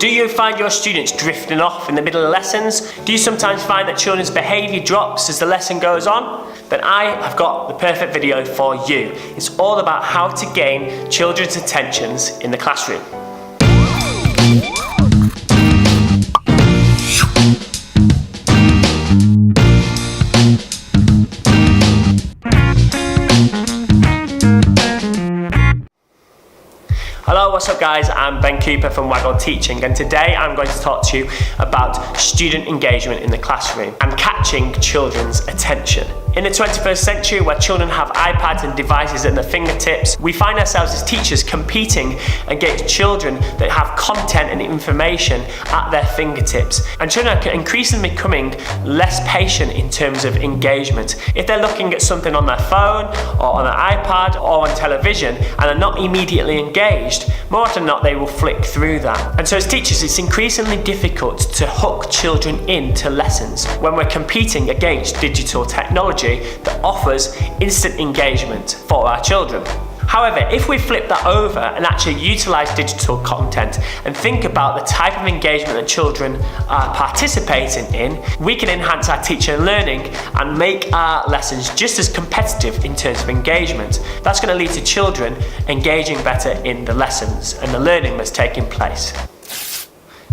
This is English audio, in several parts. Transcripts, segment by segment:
Do you find your students drifting off in the middle of lessons? Do you sometimes find that children's behaviour drops as the lesson goes on? Then I have got the perfect video for you. It's all about how to gain children's attentions in the classroom. Hello, what's up guys? I'm Ben Cooper from Waggle Teaching, and today I'm going to talk to you about student engagement in the classroom and catching children's attention. In the 21st century, where children have iPads and devices at their fingertips, we find ourselves as teachers competing against children that have content and information at their fingertips. And children are increasingly becoming less patient in terms of engagement. If they're looking at something on their phone or on an iPad or on television and are not immediately engaged, more often than not they will flick through that. And so as teachers, it's increasingly difficult to hook children into lessons when we're competing against digital technology that offers instant engagement for our children. However, if we flip that over and actually utilise digital content and think about the type of engagement that children are participating in, we can enhance our teaching learning and make our lessons just as competitive in terms of engagement. That's going to lead to children engaging better in the lessons and the learning that's taking place.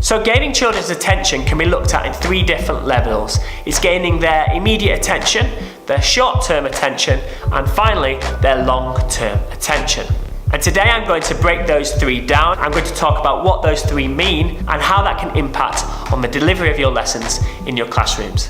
So gaining children's attention can be looked at in three different levels. It's gaining their immediate attention, their short-term attention, and finally their long-term attention. And today I'm going to break those three down. I'm going to talk about what those three mean and how that can impact on the delivery of your lessons in your classrooms.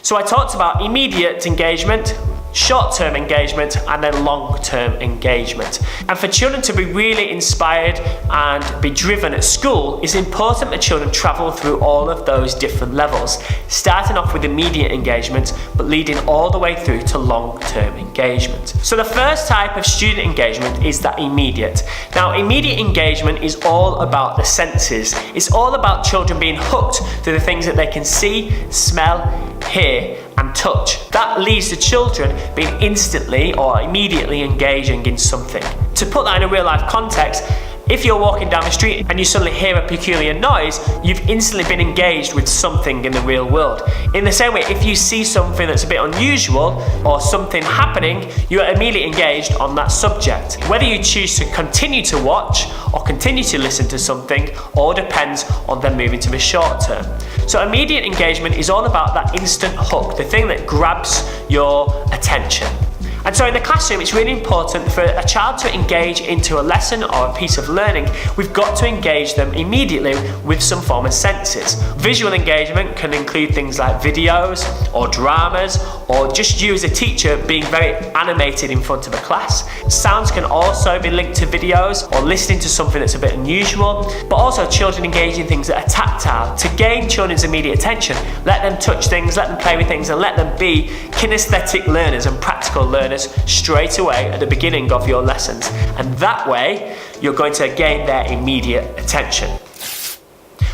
So I talked about immediate engagement, short-term engagement, and then long-term engagement. And for children to be really inspired and be driven at school, it's important that children travel through all of those different levels, starting off with immediate engagement, but leading all the way through to long-term engagement. So the first type of student engagement is that immediate. Now, immediate engagement is all about the senses. It's all about children being hooked to the things that they can see, smell, hear, and touch. That leads to children being instantly or immediately engaging in something. To put that in a real life context, if you're walking down the street and you suddenly hear a peculiar noise, you've instantly been engaged with something in the real world. In the same way, if you see something that's a bit unusual or something happening, you are immediately engaged on that subject. Whether you choose to continue to watch or continue to listen to something all depends on them moving to the short term. So immediate engagement is all about that instant hook, the thing that grabs your attention. And so in the classroom, it's really important for a child to engage into a lesson or a piece of learning. We've got to engage them immediately with some form of senses. Visual engagement can include things like videos or dramas, or just you as a teacher being very animated in front of a class. Sounds can also be linked to videos or listening to something that's a bit unusual, but also children engaging things that are tactile. To gain children's immediate attention, let them touch things, let them play with things, and let them be kinesthetic learners and practical learners straight away at the beginning of your lessons. And that way, you're going to gain their immediate attention.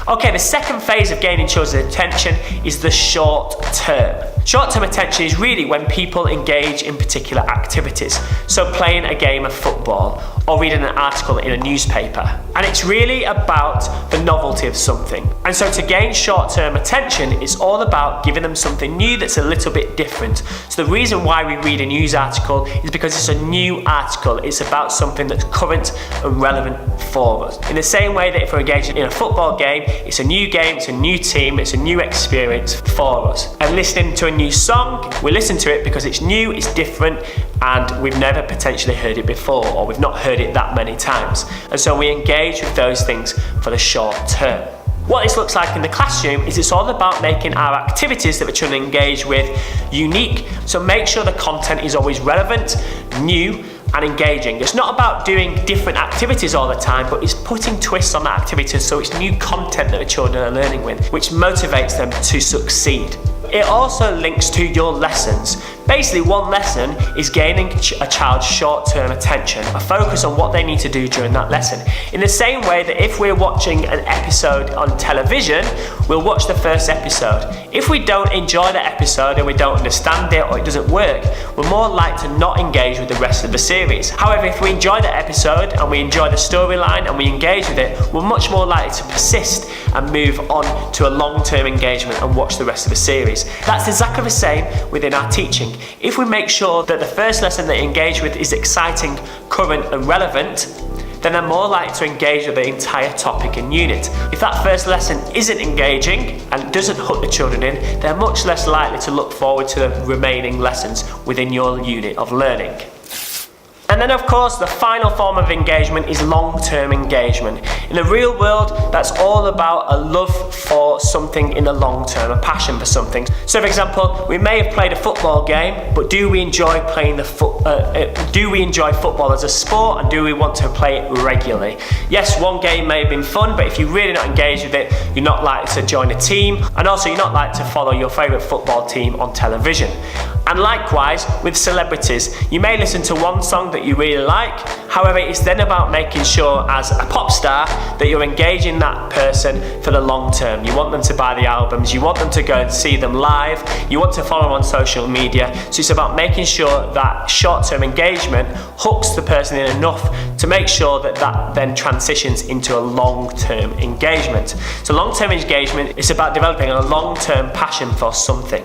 Okay, the second phase of gaining children's attention is the short term. Short-term attention is really when people engage in particular activities. So playing a game of football or reading an article in a newspaper. And it's really about the novelty of something. And so to gain short-term attention, it's all about giving them something new that's a little bit different. So the reason why we read a news article is because it's a new article. It's about something that's current and relevant for us. In the same way that if we're engaged in a football game, it's a new game, it's a new team, it's a new experience for us. And listening to a new song, we listen to it because it's new, it's different, and we've never potentially heard it before, or we've not heard it that many times. And so we engage with those things for the short term. What this looks like in the classroom is it's all about making our activities that we're trying to engage with unique. So make sure the content is always relevant, new, and engaging. It's not about doing different activities all the time, but it's putting twists on that activity so it's new content that the children are learning with, which motivates them to succeed. It also links to your lessons Basically, one lesson is gaining a child's short-term attention, a focus on what they need to do during that lesson. In the same way that if we're watching an episode on television, we'll watch the first episode. If we don't enjoy the episode and we don't understand it or it doesn't work, we're more likely to not engage with the rest of the series. However, if we enjoy the episode and we enjoy the storyline and we engage with it, we're much more likely to persist and move on to a long-term engagement and watch the rest of the series. That's exactly the same within our teaching. If we make sure that the first lesson they engage with is exciting, current and relevant, then they're more likely to engage with the entire topic and unit. If that first lesson isn't engaging and doesn't hook the children in, they're much less likely to look forward to the remaining lessons within your unit of learning. And then of course the final form of engagement is long-term engagement. In the real world, that's all about a love for something in the long term, a passion for something. So for example, we may have played a football game, but do we enjoy playing do we enjoy football as a sport, and do we want to play it regularly? Yes, one game may have been fun, but if you're really not engaged with it, you're not likely to join a team, and also you're not likely to follow your favourite football team on television. And likewise with celebrities, you may listen to one song that you really like, however it's then about making sure as a pop star that you're engaging that person for the long term. You want them to buy the albums, you want them to go and see them live, you want to follow them on social media, so it's about making sure that short-term engagement hooks the person in enough to make sure that that then transitions into a long-term engagement. So long-term engagement is about developing a long-term passion for something.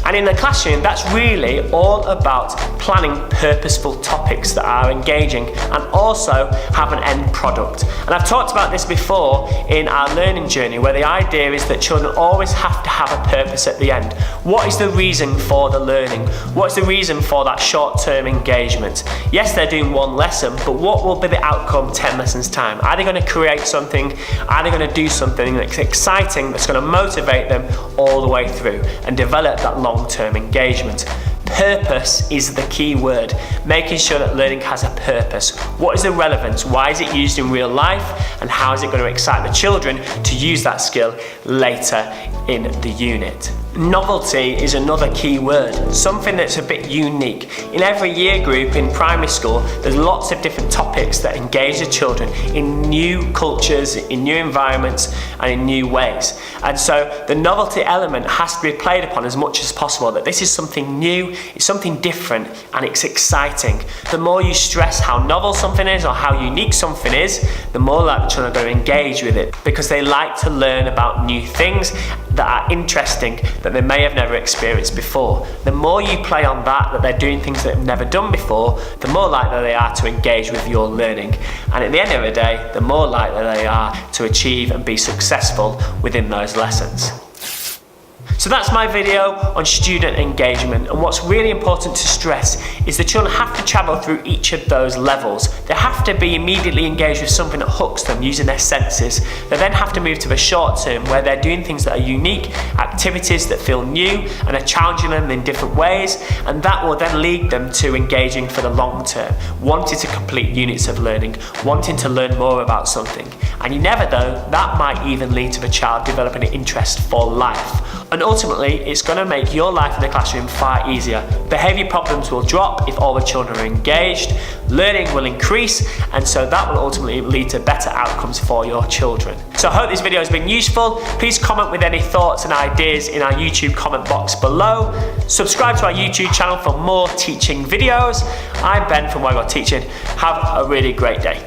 And in the classroom, that's really all about planning purposeful topics that are engaging and also have an end product. And I've talked about this before in our learning journey, where the idea is that children always have to have a purpose at the end. What is the reason for the learning? What's the reason for that short-term engagement? Yes, they're doing one lesson, but what will be the outcome 10 lessons time? Are they going to create something? Are they going to do something that's exciting, that's going to motivate them all the way through and develop that long-term engagement? Purpose is the key word, making sure that learning has a purpose. What is the relevance? Why is it used in real life? And how is it going to excite the children to use that skill later in the unit? Novelty is another key word, something that's a bit unique. In every year group in primary school, there's lots of different topics that engage the children in new cultures, in new environments, and in new ways. And so the novelty element has to be played upon as much as possible, that this is something new, it's something different, and it's exciting. The more you stress how novel something is or how unique something is, the more likely the children are going to engage with it, because they like to learn about new things that are interesting, that they may have never experienced before. The more you play on that they're doing things that they've never done before, the more likely they are to engage with your learning. And at the end of the day, the more likely they are to achieve and be successful within those lessons. So that's my video on student engagement, and what's really important to stress is the children have to travel through each of those levels. They have to be immediately engaged with something that hooks them using their senses. They then have to move to the short term, where they're doing things that are unique, activities that feel new and are challenging them in different ways, and that will then lead them to engaging for the long term, wanting to complete units of learning, wanting to learn more about something. And you never know, that might even lead to the child developing an interest for life. And ultimately, it's going to make your life in the classroom far easier. Behaviour problems will drop if all the children are engaged, learning will increase, and so that will ultimately lead to better outcomes for your children. So I hope this video has been useful. Please comment with any thoughts and ideas in our YouTube comment box below. Subscribe to our YouTube channel for more teaching videos. I'm Ben from Teaching. Have a really great day.